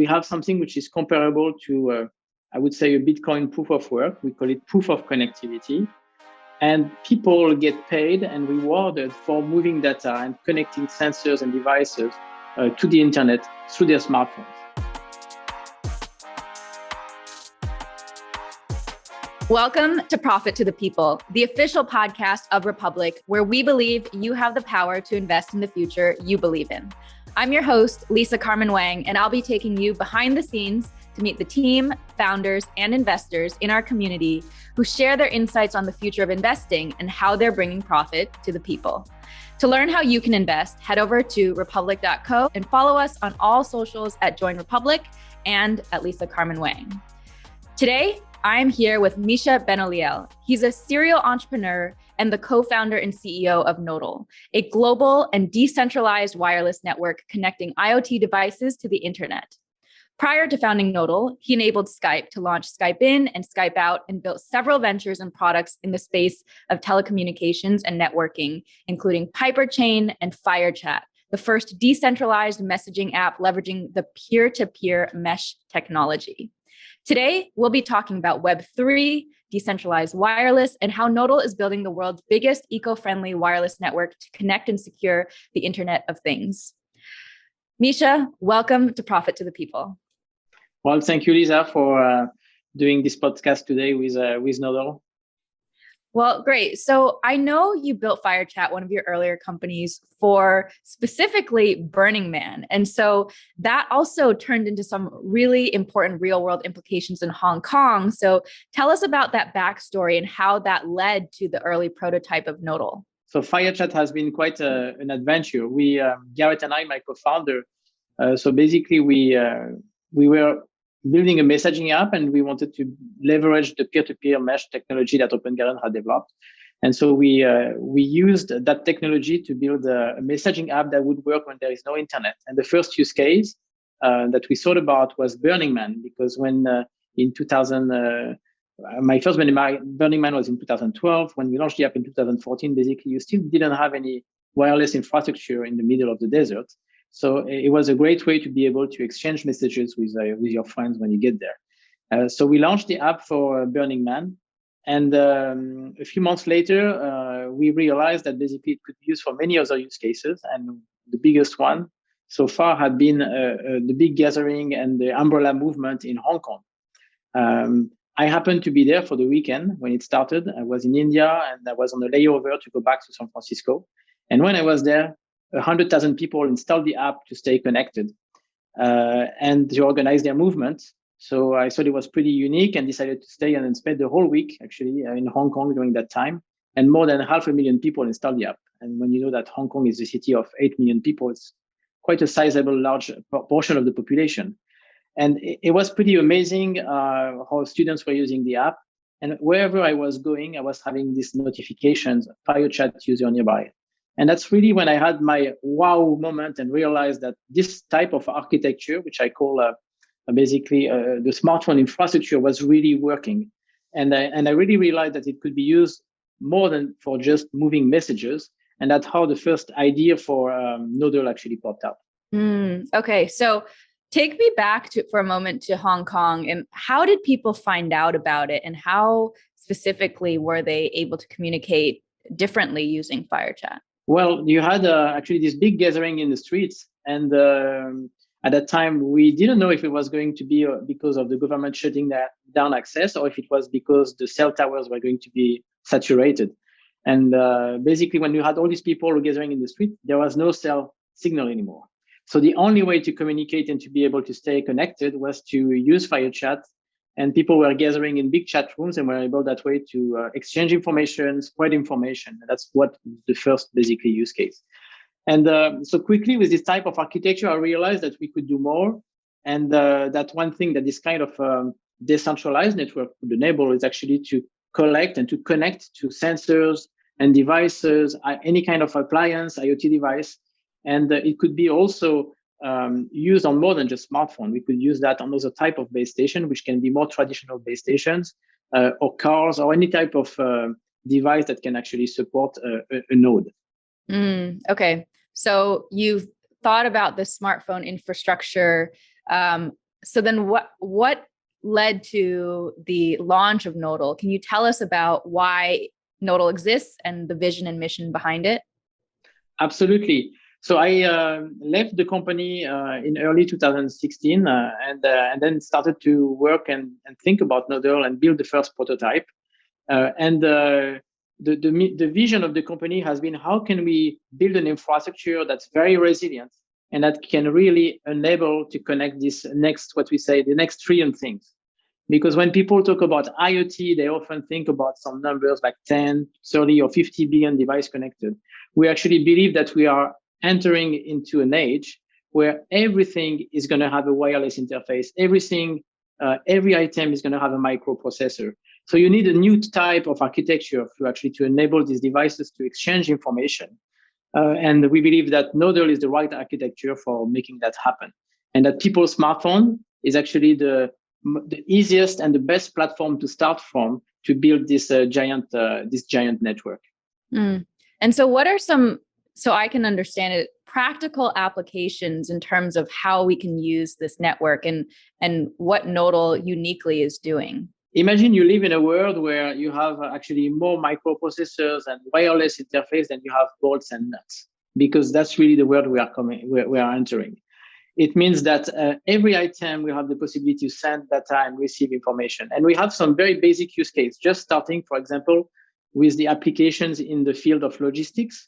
we have something which is comparable to, I would say, a Bitcoin proof of work. We call it proof of connectivity. And people get paid and rewarded for moving data and connecting sensors and devices to the internet through their smartphones. Welcome to Profit to the People, the official podcast of Republic, where we believe you have the power to invest in the future you believe in. I'm your host, Lisa Carmen Wang, and I'll be taking you behind the scenes to meet the team, founders, and investors in our community who share their insights on the future of investing and how they're bringing profit to the people. To learn how you can invest, head over to republic.co and follow us on all socials at Join Republic and at Lisa Carmen Wang. Today, I'm here with Micha Benoliel. He's a serial entrepreneur and the co-founder and CEO of Nodle, a global and decentralized wireless network connecting IoT devices to the internet. Prior to founding Nodle, he enabled Skype to launch Skype In and Skype Out and built several ventures and products in the space of telecommunications and networking, including Piperchain and FireChat, the first decentralized messaging app leveraging the peer-to-peer mesh technology. Today, we'll be talking about Web3, decentralized wireless, and how Nodle is building the world's biggest eco-friendly wireless network to connect and secure the Internet of Things. Micha, welcome to Profit to the People. Well, thank you, Lisa, for doing this podcast today with Nodle. Well, great. So I know you built FireChat, one of your earlier companies, for specifically Burning Man. And so that also turned into some really important real world implications in Hong Kong. So tell us about that backstory and how that led to the early prototype of Nodle. So FireChat has been quite an adventure. Garrett and I, my co-founder, so basically we were building a messaging app and we wanted to leverage the peer-to-peer mesh technology that OpenGarden had developed. And so we used that technology to build a messaging app that would work when there is no internet. And the first use case that we thought about was Burning Man, because when in 2000, my first Burning Man was in 2012. When we launched the app in 2014, basically you still didn't have any wireless infrastructure in the middle of the desert. So it was a great way to be able to exchange messages with your friends when you get there. So we launched the app for Burning Man. And a few months later, we realized that basically it could be used for many other use cases. And the biggest one so far had been the big gathering and the umbrella movement in Hong Kong. I happened to be there for the weekend when it started. I was in India and I was on a layover to go back to San Francisco. And when I was there, 100,000 people installed the app to stay connected and to organize their movement. So I thought it was pretty unique and decided to stay and spend the whole week actually in Hong Kong during that time. And more than 500,000 people installed the app. And when you know that Hong Kong is a city of 8 million people, it's quite a sizable, large portion of the population. And it was pretty amazing how students were using the app. And wherever I was going, I was having these notifications, FireChat user nearby. And that's really when I had my wow moment and realized that this type of architecture, which I call basically the smartphone infrastructure, was really working. And I really realized that it could be used more than for just moving messages. And that's how the first idea for Nodle actually popped up. Okay, so take me back for a moment to Hong Kong. And how did people find out about it? And how specifically were they able to communicate differently using FireChat? Well, you had actually this big gathering in the streets. And at that time, we didn't know if it was going to be because of the government shutting down access or if it was because the cell towers were going to be saturated. And basically, when you had all these people gathering in the street, there was no cell signal anymore. So the only way to communicate and to be able to stay connected was to use FireChat. And people were gathering in big chat rooms and were able that way to exchange information, spread information. And that's what the first basically use case. And so quickly with this type of architecture, I realized that we could do more. And that one thing that this kind of decentralized network would enable is actually to collect and to connect to sensors and devices, any kind of appliance, IoT device. And it could be also used on more than just smartphone. We could use that on other type of base station, which can be more traditional base stations or cars or any type of device that can actually support a node. Okay. So you've thought about the smartphone infrastructure So then what led to the launch of Nodle? Can you tell us about why Nodle exists and the vision and mission behind it? Absolutely. So I left the company in early 2016 and then started to work and think about Nodle and build the first prototype. The vision of the company has been, how can we build an infrastructure that's very resilient and that can really enable to connect this the next trillion things. Because when people talk about IoT, they often think about some numbers like 10, 30, or 50 billion devices connected. We actually believe that we are entering into an age where everything is going to have a wireless interface. Every item is going to have a microprocessor. So you need a new type of architecture to enable these devices to exchange information. And we believe that Nodle is the right architecture for making that happen. And that people's smartphone is actually the easiest and the best platform to start from to build this giant network. And so what are some, so I can understand it, practical applications in terms of how we can use this network and what Nodle uniquely is doing? Imagine you live in a world where you have actually more microprocessors and wireless interface than you have bolts and nuts, because that's really the world we are entering. It means that every item will have the possibility to send data and receive information. And we have some very basic use case, just starting, for example, with the applications in the field of logistics.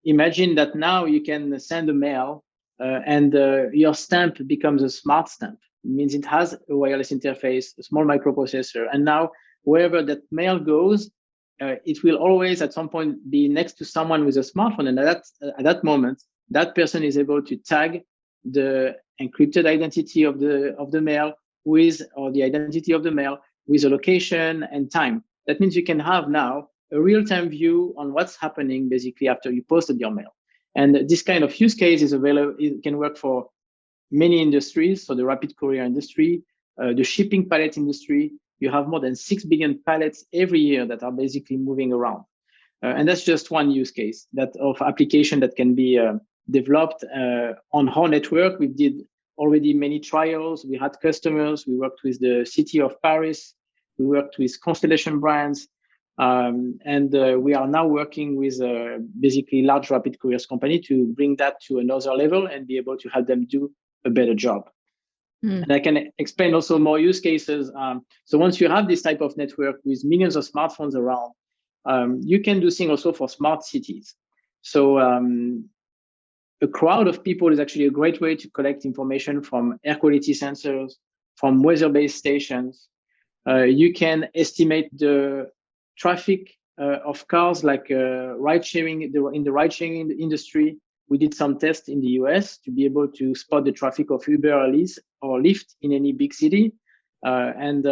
Imagine that now you can send a mail and your stamp becomes a smart stamp. It means it has a wireless interface, a small microprocessor. And now wherever that mail goes, it will always at some point be next to someone with a smartphone. And at that moment, that person is able to tag the encrypted identity of the mail or the identity of the mail with a location and time. That means you can have now a real-time view on what's happening basically after you posted your mail. And this kind of use case is available. It can work for many industries. So the rapid courier industry, the shipping pallet industry, you have more than 6 billion pallets every year that are basically moving around. And that's just one use case of application that can be developed on our network. We did already many trials. We had customers. We worked with the city of Paris. We worked with Constellation Brands. And we are now working with basically large rapid couriers company to bring that to another level and be able to help them do a better job. And I can explain also more use cases. So once you have this type of network with millions of smartphones around, you can do things also for smart cities. So a crowd of people is actually a great way to collect information from air quality sensors, from weather-based stations. You can estimate the traffic of cars, like ride sharing. In the ride sharing industry, we did some tests in the US to be able to spot the traffic of Uber or Lyft in any big city. And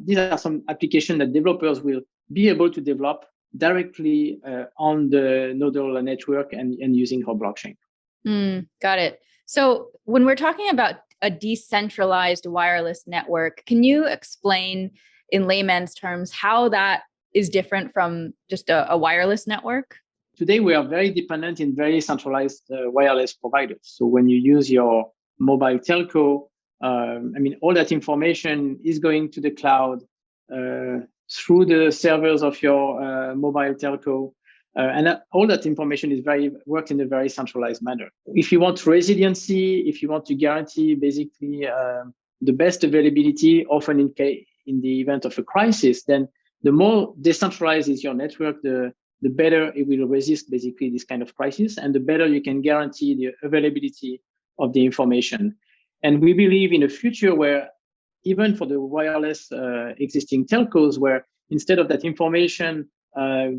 these are some applications that developers will be able to develop directly on the Nodle network and using our blockchain. Got it. So when we're talking about a decentralized wireless network, can you explain in layman's terms how that is different from just a wireless network? Today, we are very dependent in very centralized wireless providers. So when you use your mobile telco, all that information is going to the cloud through the servers of your mobile telco. And all that information is worked in a very centralized manner. If you want resiliency, if you want to guarantee basically the best availability, often in the event of a crisis, then the more decentralized is your network, the better it will resist basically this kind of crisis, and the better you can guarantee the availability of the information. And we believe in a future where even for the wireless existing telcos, where instead of that information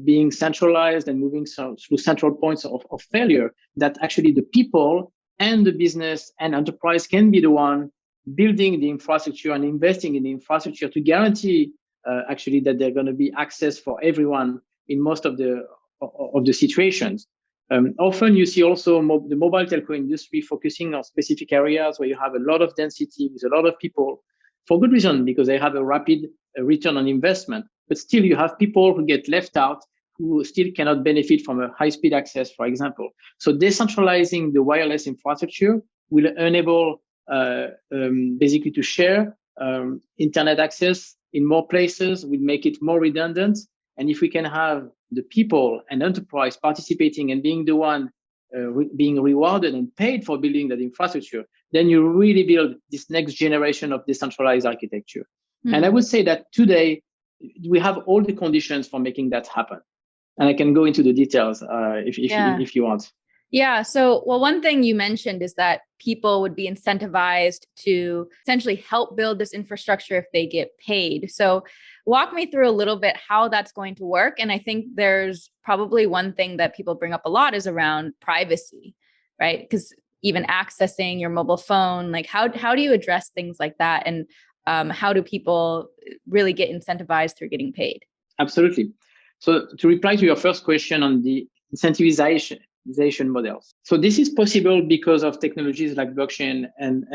being centralized and moving through central points of failure, that actually the people and the business and enterprise can be the one building the infrastructure and investing in the infrastructure to guarantee actually that there's going to be access for everyone in most of the situations. Often you see also the mobile telco industry focusing on specific areas where you have a lot of density with a lot of people, for good reason, because they have a rapid return on investment. But still you have people who get left out, who still cannot benefit from a high-speed access, for example. So decentralizing the wireless infrastructure will enable basically to share internet access in more places, will make it more redundant. And if we can have the people and enterprise participating and being the one being rewarded and paid for building that infrastructure, then you really build this next generation of decentralized architecture. And I would say that today we have all the conditions for making that happen. And I can go into the details if you want. Yeah. So, well, one thing you mentioned is that people would be incentivized to essentially help build this infrastructure if they get paid. So walk me through a little bit how that's going to work. And I think there's probably one thing that people bring up a lot is around privacy, right? Because even accessing your mobile phone, like how do you address things like that? And how do people really get incentivized through getting paid? Absolutely. So to reply to your first question on the incentivization models. So this is possible because of technologies like blockchain and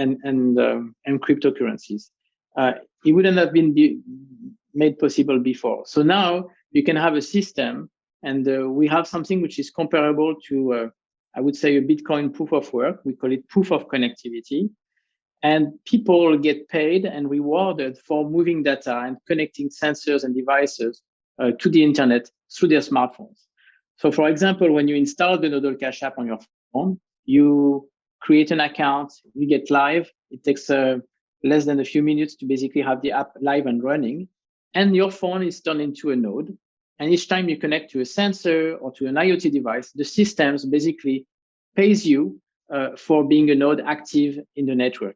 cryptocurrencies. It wouldn't have been made possible before. So now you can have a system, and we have something which is comparable to, I would say, a Bitcoin proof of work. We call it proof of connectivity. And people get paid and rewarded for moving data and connecting sensors and devices to the internet through their smartphones. So, for example, when you install the Nodle Cash app on your phone, you create an account, you get live. It takes less than a few minutes to basically have the app live and running. And your phone is turned into a node. And each time you connect to a sensor or to an IoT device, the systems basically pays you for being a node active in the network.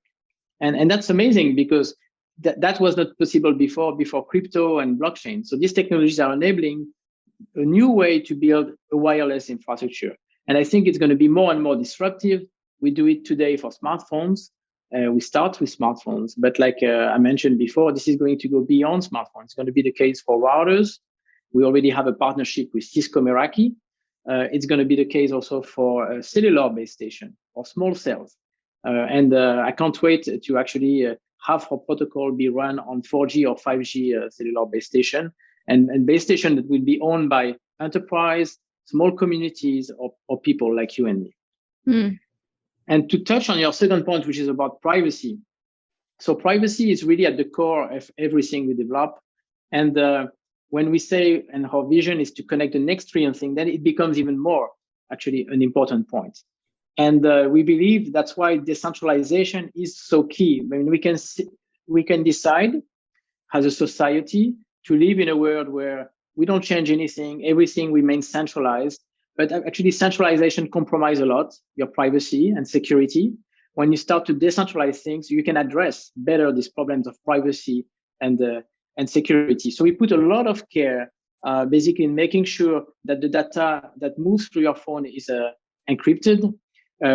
And that's amazing because that was not possible before crypto and blockchain. So these technologies are enabling a new way to build a wireless infrastructure. And I think it's going to be more and more disruptive. We do it today for smartphones. We start with smartphones, but like I mentioned before, this is going to go beyond smartphones. It's going to be the case for routers. We already have a partnership with Cisco Meraki. It's going to be the case also for a cellular base station or small cells. And I can't wait to actually have our protocol be run on 4G or 5G cellular base station, and base station that will be owned by enterprise, small communities, or people like you and me. And to touch on your second point, which is about privacy. So privacy is really at the core of everything we develop. And when we say, and our vision is to connect the next trillion thing, then it becomes even more actually an important point. And we believe that's why decentralization is so key. I mean, we can decide as a society to live in a world where we don't change anything, everything remains centralized. But actually, centralization compromises a lot your privacy and security. When you start to decentralize things, you can address better these problems of privacy and security. So we put a lot of care, basically, in making sure that the data that moves through your phone is encrypted.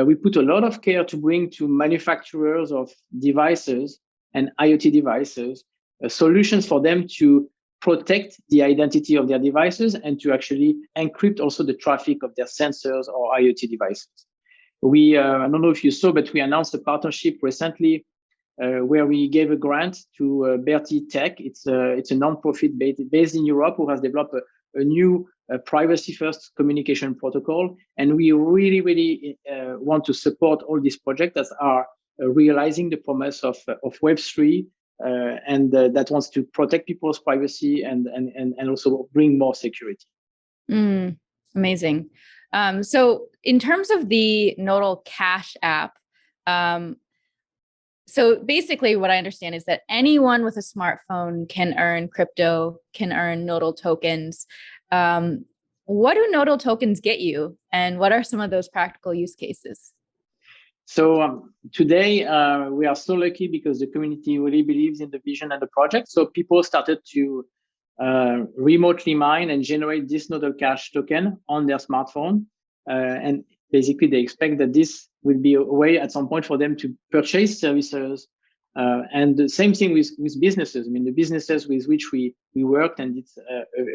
We put a lot of care to bring to manufacturers of devices and IoT devices solutions for them to protect the identity of their devices and to actually encrypt also the traffic of their sensors or IoT devices. We, I don't know if you saw, but we announced a partnership recently where we gave a grant to Berti Tech. It's a non-profit based in Europe who has developed a new privacy-first communication protocol. And we really, really want to support all these projects that are realizing the promise of Web3 and that wants to protect people's privacy and also bring more security. Amazing. So in terms of the Nodle Cash app, so basically what I understand is that anyone with a smartphone can earn crypto, can earn Nodle tokens. What do Nodle tokens get you? And what are some of those practical use cases? So today we are so lucky because the community really believes in the vision and the project. So people started to remotely mine and generate this Nodle Cash token on their smartphone. And basically they expect that this will be a way at some point for them to purchase services. And the same thing with businesses. I mean, the businesses with which we worked and did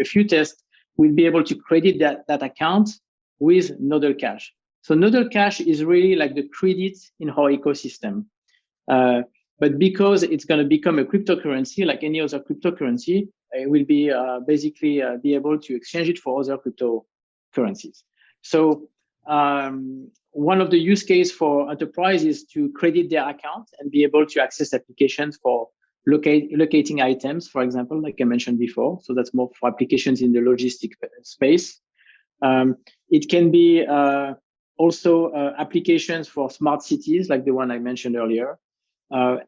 a few tests will be able to credit that account with Nodle Cash. So Nodle Cash is really like the credit in our ecosystem. But because it's going to become a cryptocurrency, like any other cryptocurrency, it will be basically be able to exchange it for other cryptocurrencies. So one of the use case for enterprise is to credit their account and be able to access applications for locating items, for example, like I mentioned before. So that's more for applications in the logistic space. It can be also applications for smart cities, like the one I mentioned earlier.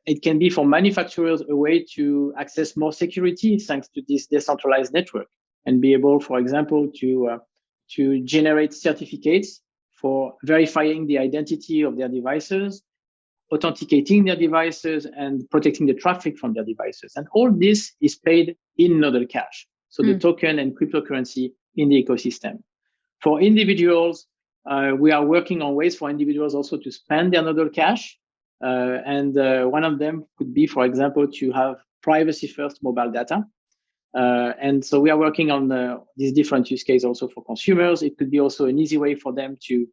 It can be for manufacturers a way to access more security thanks to this decentralized network and be able, for example, to generate certificates for verifying the identity of their devices, authenticating their devices, and protecting the traffic from their devices. And all this is paid in Nodle Cash. So the token and cryptocurrency in the ecosystem. For individuals, we are working on ways for individuals also to spend their Nodle Cash. And one of them could be, for example, to have privacy-first mobile data. And so we are working on these different use cases also for consumers. It could be also an easy way for them to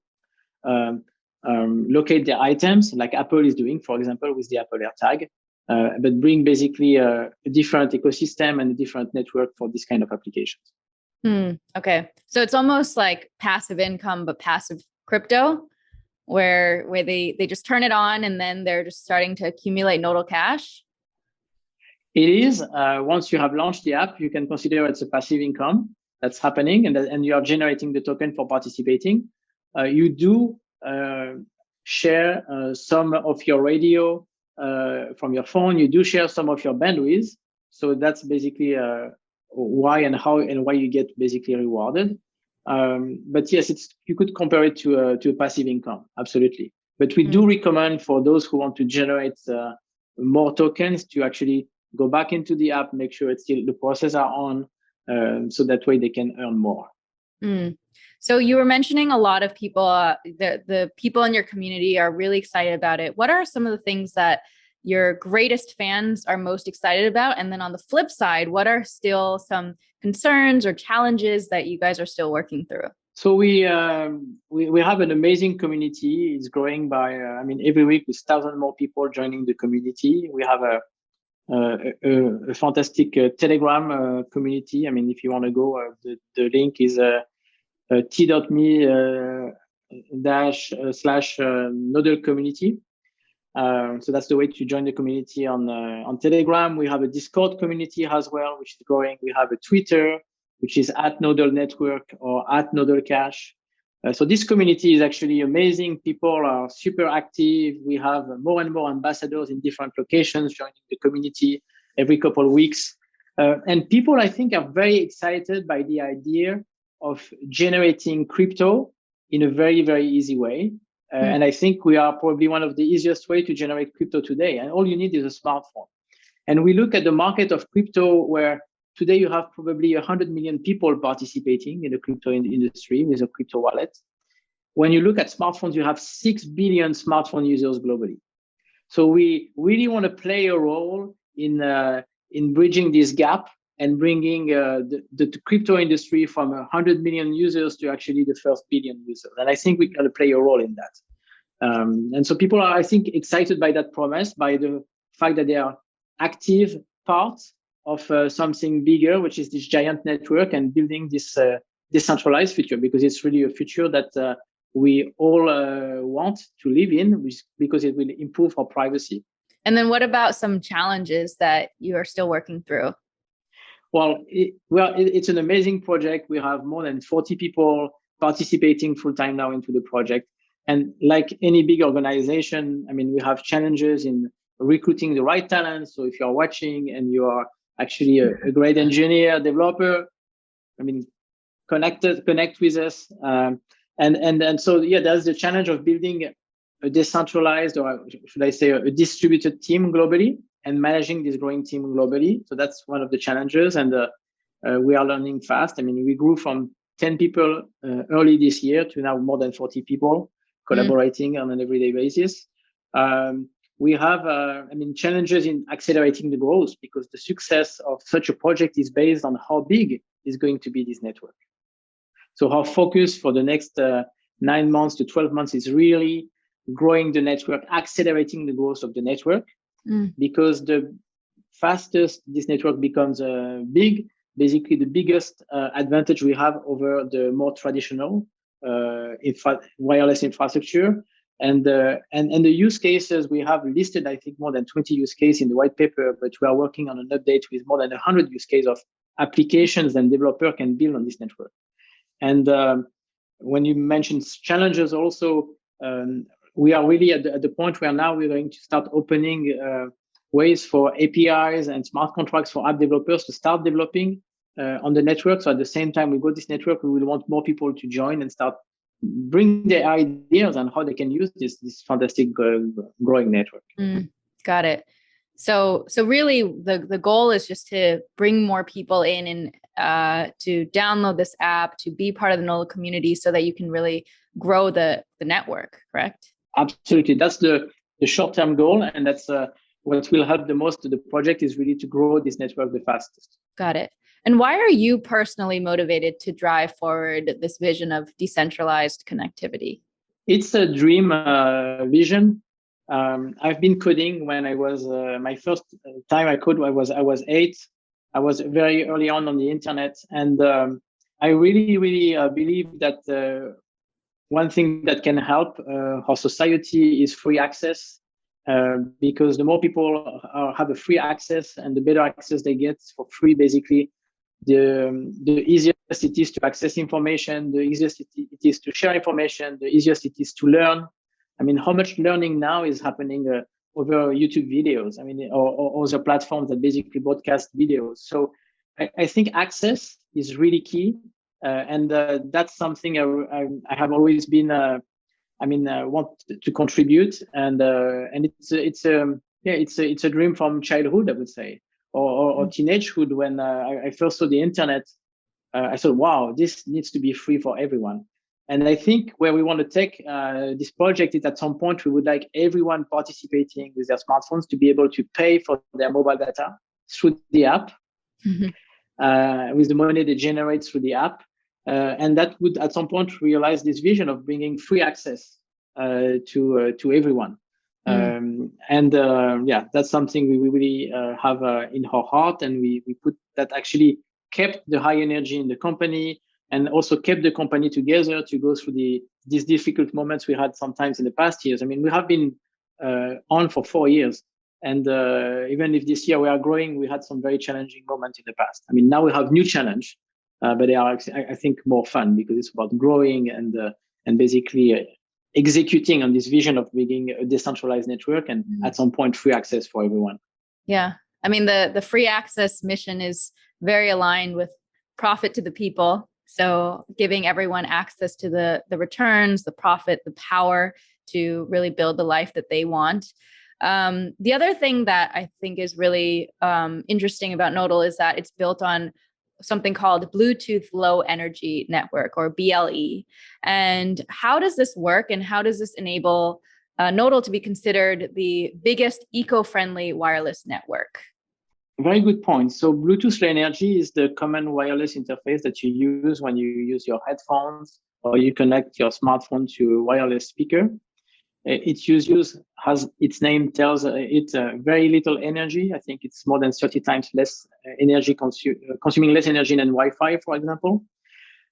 locate their items, like Apple is doing, for example, with the Apple AirTag, but bring basically a different ecosystem and a different network for this kind of applications. Okay. So it's almost like passive income, but passive crypto, where they just turn it on and then they're just starting to accumulate Nodle Cash. It is. Once you have launched the app, you can consider it's a passive income that's happening, and you are generating the token for participating. You do share some of your radio from your phone. You do share some of your bandwidth. So that's basically why you get basically rewarded. But yes, you could compare it to a passive income, absolutely. But we do recommend for those who want to generate more tokens to actually go back into the app, make sure the processes are on, so that way they can earn more. So you were mentioning a lot of people, the people in your community are really excited about it. What are some of the things that your greatest fans are most excited about? And then on the flip side, what are still some concerns or challenges that you guys are still working through? So we have an amazing community. It's growing by, every week with 1,000 more people joining the community. We have a fantastic Telegram community. If you want to go, the link is t.me//Nodle community. So that's the way to join the community on Telegram. We have a Discord community as well, which is growing. We have a Twitter, which is @Nodle Network or @Nodle Cash. So this community is actually amazing. People are super active. We have more and more ambassadors in different locations joining the community every couple of weeks. And people, I think, are very excited by the idea of generating crypto in a very, very easy way. And I think we are probably one of the easiest way to generate crypto today. And all you need is a smartphone. And we look at the market of crypto where today you have probably 100 million people participating in the crypto industry with a crypto wallet. When you look at smartphones, you have 6 billion smartphone users globally. So we really want to play a role in bridging this gap and bringing the crypto industry from 100 million users to actually the first billion users. And I think we can play a role in that. And so people are, I think, excited by that promise, by the fact that they are active parts of something bigger, which is this giant network, and building this decentralized future, because it's really a future that we all want to live in, because it will improve our privacy. And then what about some challenges that you are still working through? Well, it's an amazing project. We have more than 40 people participating full-time now into the project. And like any big organization, we have challenges in recruiting the right talent. So if you're watching and you are actually a great engineer, developer, connect with us. And so, there's the challenge of building a decentralized, or should I say a distributed team globally, and managing this growing team globally. So that's one of the challenges. And we are learning fast. We grew from 10 people early this year to now more than 40 people collaborating on an everyday basis. We have, challenges in accelerating the growth, because the success of such a project is based on how big is going to be this network. So our focus for the next 9 months to 12 months is really growing the network, accelerating the growth of the network, because the fastest this network becomes big, basically the biggest advantage we have over the more traditional wireless infrastructure. And the use cases we have listed, I think more than 20 use cases in the white paper, but we are working on an update with more than 100 use cases of applications and developer can build on this network. And when you mentioned challenges also, we are really at the point where now we're going to start opening ways for APIs and smart contracts for app developers to start developing on the network. So at the same time we go this network, we will want more people to join and start bring their ideas on how they can use this fantastic growing network. Got it. So really the goal is just to bring more people in and to download this app, to be part of the Nodle community so that you can really grow the network, correct? Absolutely. That's the short-term goal. And that's what will help the most to the project is really to grow this network the fastest. Got it. And why are you personally motivated to drive forward this vision of decentralized connectivity? It's a dream vision. I've been coding when I was my first time I coded. I was 8. I was very early on the internet, and I really believe that one thing that can help our society is free access, because the more people have a free access and the better access they get for free, basically, the easiest it is to access information, the easiest it is to share information, the easiest it is to learn. I mean, how much learning now is happening over YouTube videos? I mean, or other platforms that basically broadcast videos. So I think access is really key, and that's something I have always been. Want to contribute, and it's a dream from childhood, I would say, or teenagehood. When I first saw the internet, I thought, wow, this needs to be free for everyone. And I think where we want to take this project is at some point we would like everyone participating with their smartphones to be able to pay for their mobile data through the app, with the money they generate through the app. And that would at some point realize this vision of bringing free access to everyone. That's something we really have in our heart, and we put that actually kept the high energy in the company and also kept the company together to go through these difficult moments we had sometimes in the past years. I mean, we have been on for 4 years, and even if this year we are growing, we had some very challenging moments in the past. I mean, now we have new challenge, but they are, I think, more fun because it's about growing and basically executing on this vision of being a decentralized network and at some point free access for everyone. Yeah. I mean, the free access mission is very aligned with profit to the people. So giving everyone access to the returns, the profit, the power to really build the life that they want. The other thing that I think is really interesting about Nodle is that it's built on something called Bluetooth Low Energy Network, or BLE. And how does this work, and how does this enable Nodle to be considered the biggest eco-friendly wireless network? Very good point. So Bluetooth Low Energy is the common wireless interface that you use when you use your headphones or you connect your smartphone to a wireless speaker. Its use, as its name tells, it's very little energy. I think it's more than 30 times less energy, consuming less energy than Wi-Fi, for example.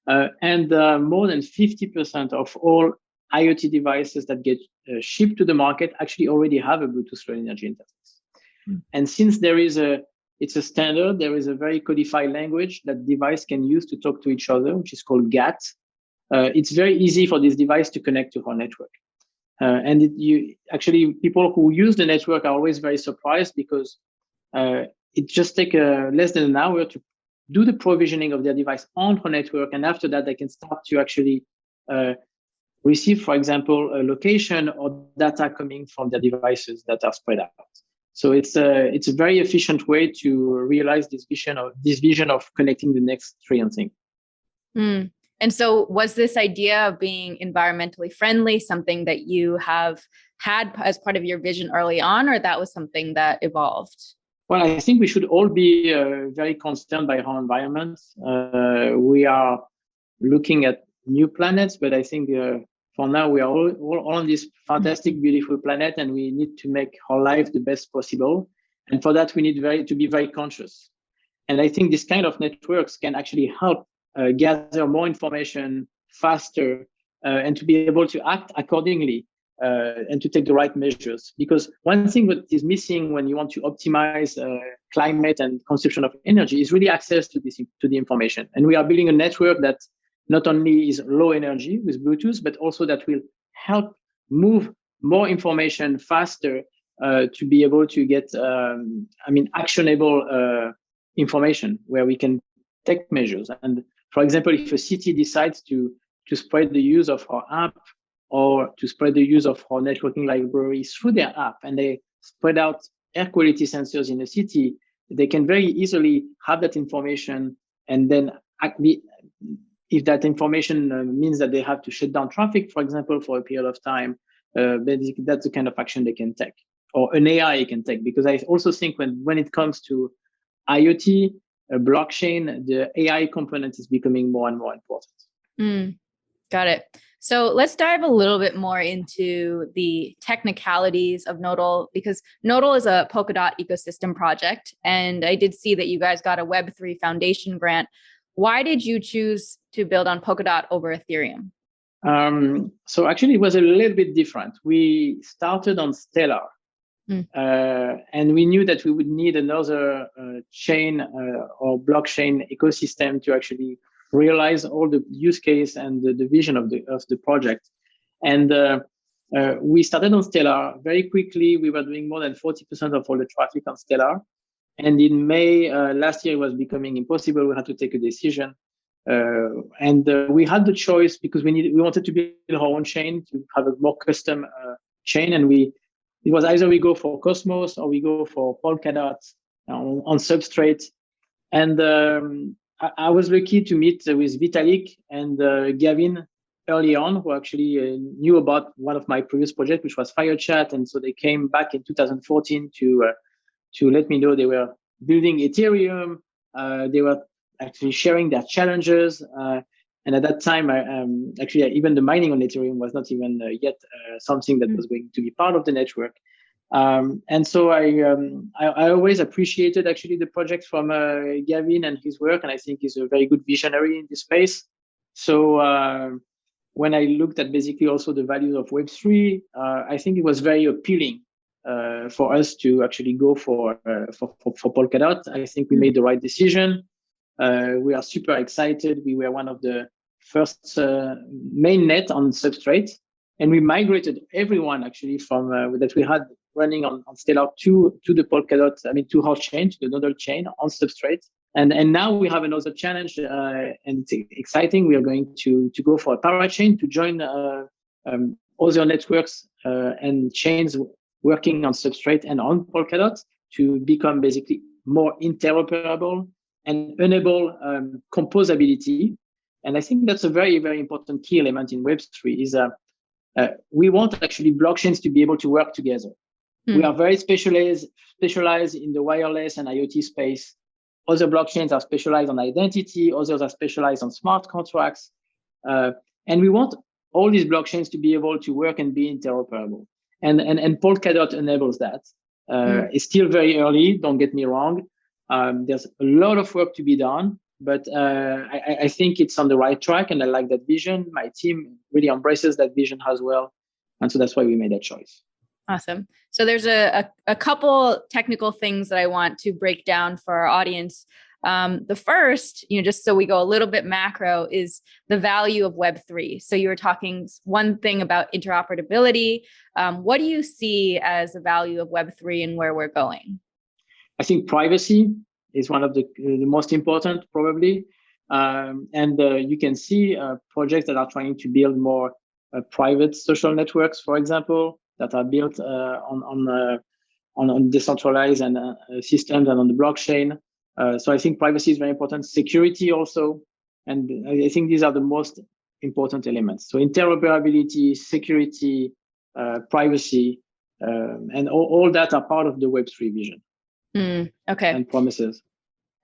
And more than 50% of all IoT devices that get shipped to the market actually already have a Bluetooth Low Energy interface. And since it's a standard, there is a very codified language that device can use to talk to each other, which is called GATT. It's very easy for this device to connect to our network. People who use the network are always very surprised because it just takes less than an hour to do the provisioning of their device on our network. And after that, they can start to actually receive, for example, a location or data coming from their devices that are spread out. So it's a very efficient way to realize this vision of connecting the next trillion thing. And so was this idea of being environmentally friendly something that you have had as part of your vision early on, or that was something that evolved? Well, I think we should all be very concerned by our environment. We are looking at new planets, but I think for now we are all on this fantastic, beautiful planet, and we need to make our life the best possible. And for that, we need to be very conscious. And I think this kind of networks can actually help gather more information faster and to be able to act accordingly and to take the right measures. Because one thing that is missing when you want to optimize climate and consumption of energy is really access to the information. And we are building a network that not only is low energy with Bluetooth, but also that will help move more information faster to be able to get, actionable information where we can take measures. And for example, if a city decides to spread the use of our app or to spread the use of our networking library through their app, and they spread out air quality sensors in a city, they can very easily have that information. And then if that information means that they have to shut down traffic, for example, for a period of time, basically that's the kind of action they can take, or an AI can take. Because I also think when it comes to IoT, blockchain, the AI component is becoming more and more important. Got it. So let's dive a little bit more into the technicalities of Nodle, because Nodle is a Polkadot ecosystem project. And I did see that you guys got a Web3 Foundation grant. Why did you choose to build on Polkadot over Ethereum? So actually, it was a little bit different. We started on Stellar. And we knew that we would need another chain or blockchain ecosystem to actually realize all the use case and the vision of the project. And we started on Stellar very quickly. We were doing more than 40% of all the traffic on Stellar. And in May last year, it was becoming impossible. We had to take a decision. And we had the choice because we wanted to build our own chain to have a more custom chain. And it was either we go for Cosmos or we go for Polkadot on Substrate. And I was lucky to meet with Vitalik and Gavin early on, who actually knew about one of my previous projects, which was FireChat. And so they came back in 2014 to let me know they were building Ethereum. They were actually sharing their challenges. And at that time, actually, even the mining on Ethereum was not even yet something that was going to be part of the network. And so I always appreciated actually the project from Gavin and his work, and I think he's a very good visionary in this space. So when I looked at basically also the values of Web3, I think it was very appealing for us to actually go for Polkadot. I think we made the right decision. We are super excited. We were one of the first main net on Substrate, and we migrated everyone actually from that we had running on Stellar to the Polkadot, to our chain, to the Nodle chain on Substrate. And now we have another challenge, and it's exciting. We are going to go for a parachain to join other networks and chains working on Substrate and on Polkadot to become basically more interoperable and enable composability. And I think that's a very, very important key element in Web3 is we want actually blockchains to be able to work together. We are very specialized in the wireless and IoT space. Other blockchains are specialized on identity. Others are specialized on smart contracts. And we want all these blockchains to be able to work and be interoperable. And Polkadot enables that. It's still very early, don't get me wrong. There's a lot of work to be done, but I think it's on the right track, and I like that vision. My team really embraces that vision as well. And so that's why we made that choice. Awesome. So there's a couple technical things that I want to break down for our audience. The first, just so we go a little bit macro, is the value of Web3. So you were talking one thing about interoperability. What do you see as the value of Web3 and where we're going? I think privacy is one of the most important, probably. And you can see projects that are trying to build more private social networks, for example, that are built on decentralized and systems and on the blockchain. So I think privacy is very important. Security also. And I think these are the most important elements. So interoperability, security, privacy, and all that are part of the Web3 vision. Okay. And promises.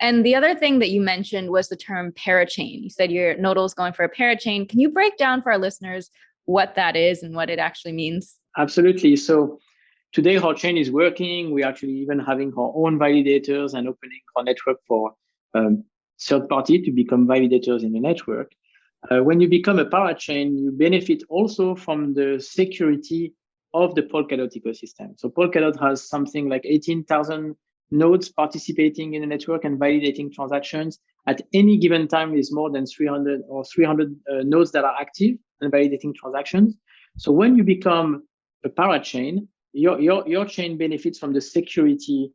And the other thing that you mentioned was the term parachain. You said your Nodle is going for a parachain. Can you break down for our listeners what that is and what it actually means? Absolutely. So today our chain is working. We're actually even having our own validators and opening our network for third party to become validators in the network. When you become a parachain, you benefit also from the security of the Polkadot ecosystem. So Polkadot has something like 18,000 nodes participating in the network and validating transactions. At any given time, is more than 300 nodes that are active and validating transactions. So when you become a parachain, your chain benefits from the security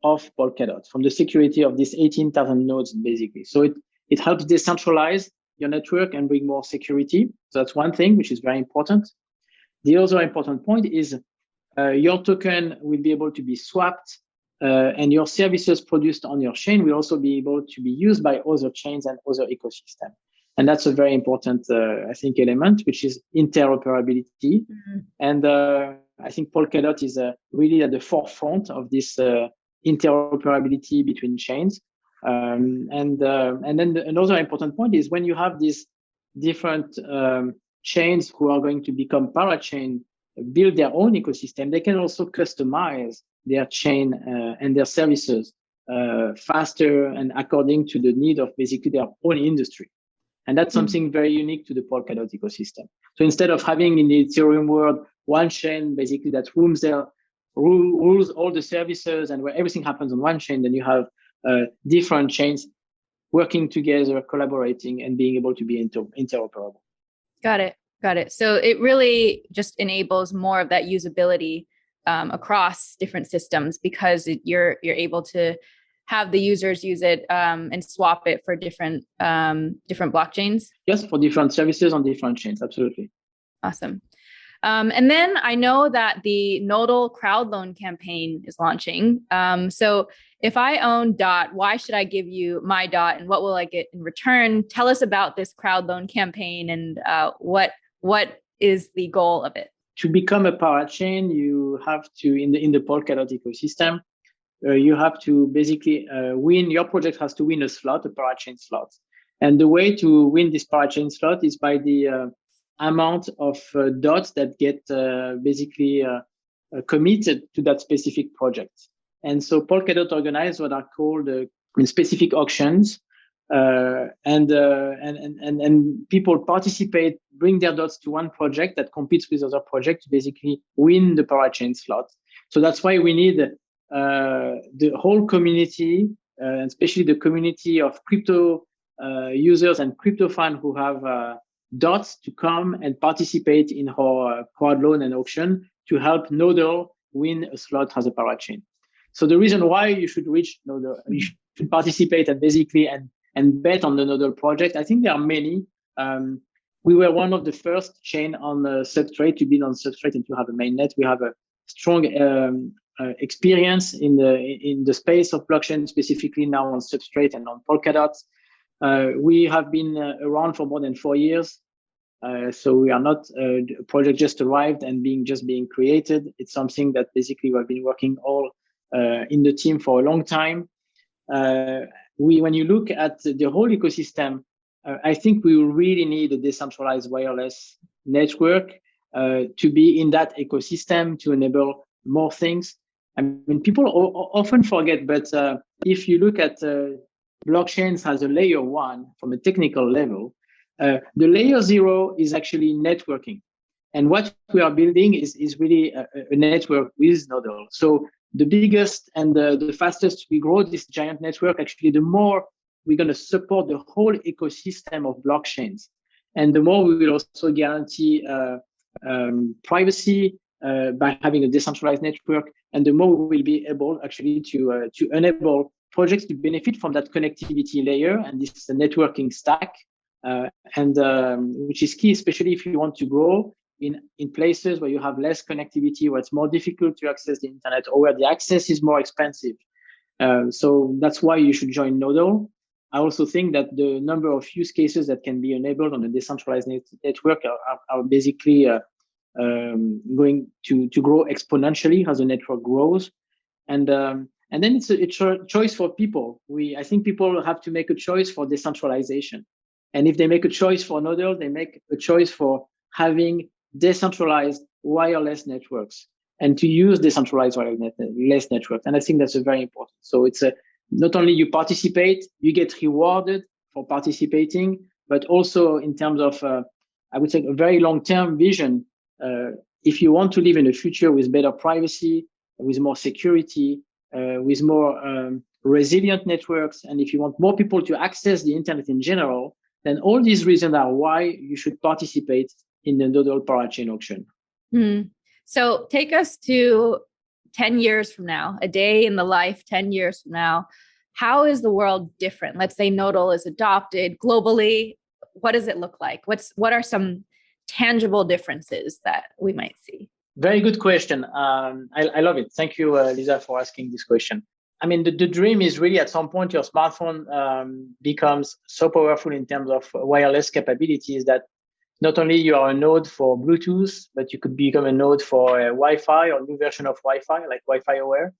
of Polkadot, from the security of these 18,000 nodes, basically. So it helps decentralize your network and bring more security. So that's one thing, which is very important. The other important point is your token will be able to be swapped, and your services produced on your chain will also be able to be used by other chains and other ecosystems. And that's a very important, I think, element, which is interoperability. Mm-hmm. And I think Polkadot is really at the forefront of this interoperability between chains. And then another important point is when you have these different chains who are going to become parachain, build their own ecosystem, they can also customize their chain and their services faster and according to the need of basically their own industry. And that's something very unique to the Polkadot ecosystem. So instead of having in the Ethereum world one chain basically that rules all the services and where everything happens on one chain, then you have different chains working together, collaborating, and being able to be interoperable. Got it. So it really just enables more of that usability across different systems because you're able to have the users use it and swap it for different blockchains. Yes, for different services on different chains. Absolutely. Awesome. And then I know that the Nodle crowd loan campaign is launching. So if I own DOT, why should I give you my DOT and what will I get in return? Tell us about this crowd loan campaign and what is the goal of it? To become a parachain, you have to, in the Polkadot ecosystem, you have to basically win, your project has to win a slot, a parachain slot. And the way to win this parachain slot is by the amount of dots that get basically committed to that specific project. And so Polkadot organized what are called specific auctions, and people participate, bring their dots to one project that competes with other projects to basically win the parachain slot. So that's why we need the whole community, and especially the community of crypto users and crypto fans who have dots to come and participate in our crowd loan and auction to help Nodle win a slot as a parachain. So the reason why you should reach Nodle, you should participate and basically and bet on the Nodle project, I think there are many. We were one of the first chain on Substrate to build on Substrate and to have a mainnet. We have a strong experience in the space of blockchain, specifically now on Substrate and on Polkadot. We have been around for more than 4 years. So we are not a project just arrived and being created. It's something that basically we've been working all in the team for a long time. When you look at the whole ecosystem, I think we will really need a decentralized wireless network to be in that ecosystem to enable more things. I mean, people often forget, but if you look at blockchains as a layer 1 from a technical level, the layer 0 is actually networking. And what we are building is really a network with Nodle. So the biggest and the fastest we grow this giant network, actually, the more we're going to support the whole ecosystem of blockchains. And the more we will also guarantee privacy by having a decentralized network, and the more we will be able actually to enable projects to benefit from that connectivity layer and this networking stack, which is key, especially if you want to grow in places where you have less connectivity, where it's more difficult to access the internet, or where the access is more expensive. So that's why you should join Nodle. I also think that the number of use cases that can be enabled on a decentralized network are basically going to grow exponentially as the network grows. And then it's a choice for people. I think people have to make a choice for decentralization. And if they make a choice for Nodle, they make a choice for having decentralized wireless networks and to use decentralized wireless networks. And I think that's very important. So it's not only you participate, you get rewarded for participating, but also in terms of, I would say, a very long-term vision. If you want to live in a future with better privacy, with more security, with more resilient networks, and if you want more people to access the internet in general, then all these reasons are why you should participate in the Nodle parachain auction. So take us to 10 years from now, a day in the life 10 years from now. How is the world different? Let's say Nodle is adopted globally. What does it look like? What are some tangible differences that we might see? Very good question. I love it. Thank you, Lisa, for asking this question. I mean, the dream is really at some point your smartphone becomes so powerful in terms of wireless capabilities that not only you are a node for Bluetooth, but you could become a node for Wi-Fi or new version of Wi-Fi, like Wi-Fi Aware,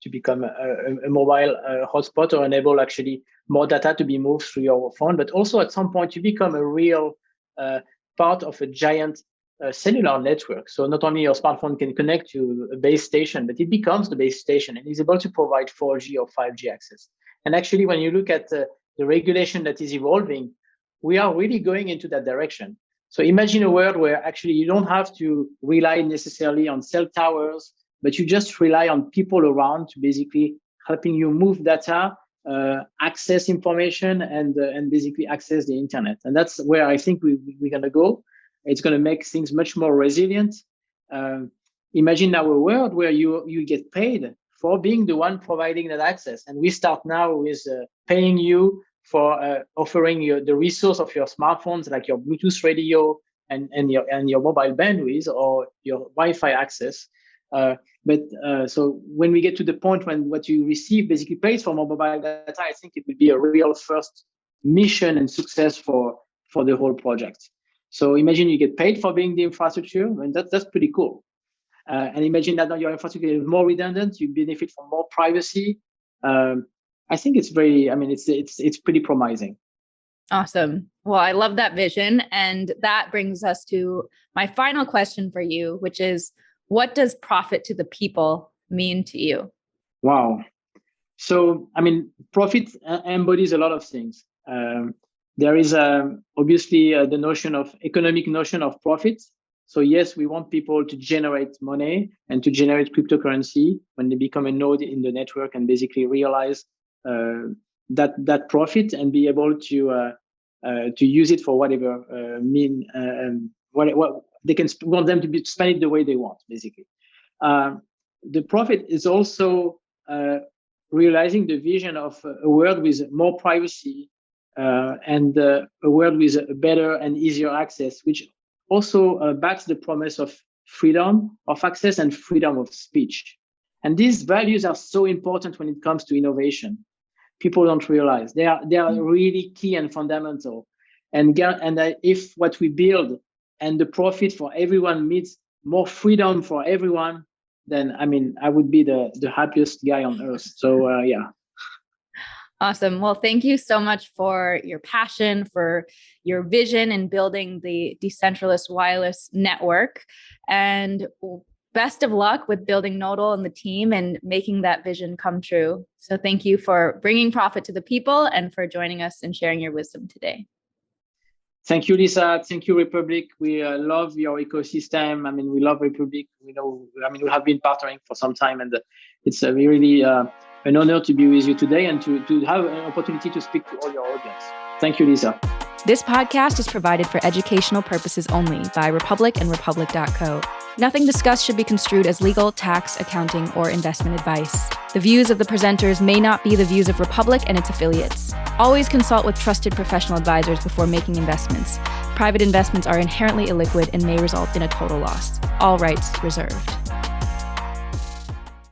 to become a mobile hotspot or enable actually more data to be moved through your phone. But also at some point you become a real part of a giant cellular network. So not only your smartphone can connect to a base station, but it becomes the base station and is able to provide 4G or 5G access. And actually, when you look at the regulation that is evolving, we are really going into that direction. So imagine a world where actually you don't have to rely necessarily on cell towers, but you just rely on people around to basically helping you move data, access information, and basically access the internet. And that's where I think we're going to go. It's going to make things much more resilient. Imagine now a world where you get paid for being the one providing that access. And we start now with paying you for offering you the resource of your smartphones, like your Bluetooth radio and your mobile bandwidth or your Wi-Fi access. So when we get to the point when what you receive basically pays for more mobile data, I think it would be a real first mission and success for the whole project. So imagine you get paid for being the infrastructure, and that's pretty cool. And imagine that now your infrastructure is more redundant, you benefit from more privacy. I think it's it's pretty promising. Awesome. Well, I love that vision. And that brings us to my final question for you, which is, what does profit to the people mean to you? Wow. So, profit embodies a lot of things. There is obviously the economic notion of profit. So yes, we want people to generate money and to generate cryptocurrency when they become a node in the network and basically realize that profit and be able to use it for whatever what they can want them to spend it the way they want, basically. The profit is also realizing the vision of a world with more privacy and a world with a better and easier access, which also backs the promise of freedom of access and freedom of speech. And these values are so important when it comes to innovation. People don't realize they are really key and fundamental. And if what we build and the profit for everyone means more freedom for everyone, then I would be the happiest guy on earth. So yeah. Awesome. Well, thank you so much for your passion, for your vision in building the decentralized wireless network, and best of luck with building Nodle and the team and making that vision come true. So thank you for bringing profit to the people and for joining us and sharing your wisdom today. Thank you, Lisa. Thank you, Republic. We love your ecosystem. We love Republic. We have been partnering for some time, and it's really an honor to be with you today and to have an opportunity to speak to all your audience. Thank you, Lisa. This podcast is provided for educational purposes only by Republic and Republic.co. Nothing discussed should be construed as legal, tax, accounting, or investment advice. The views of the presenters may not be the views of Republic and its affiliates. Always consult with trusted professional advisors before making investments. Private investments are inherently illiquid and may result in a total loss. All rights reserved.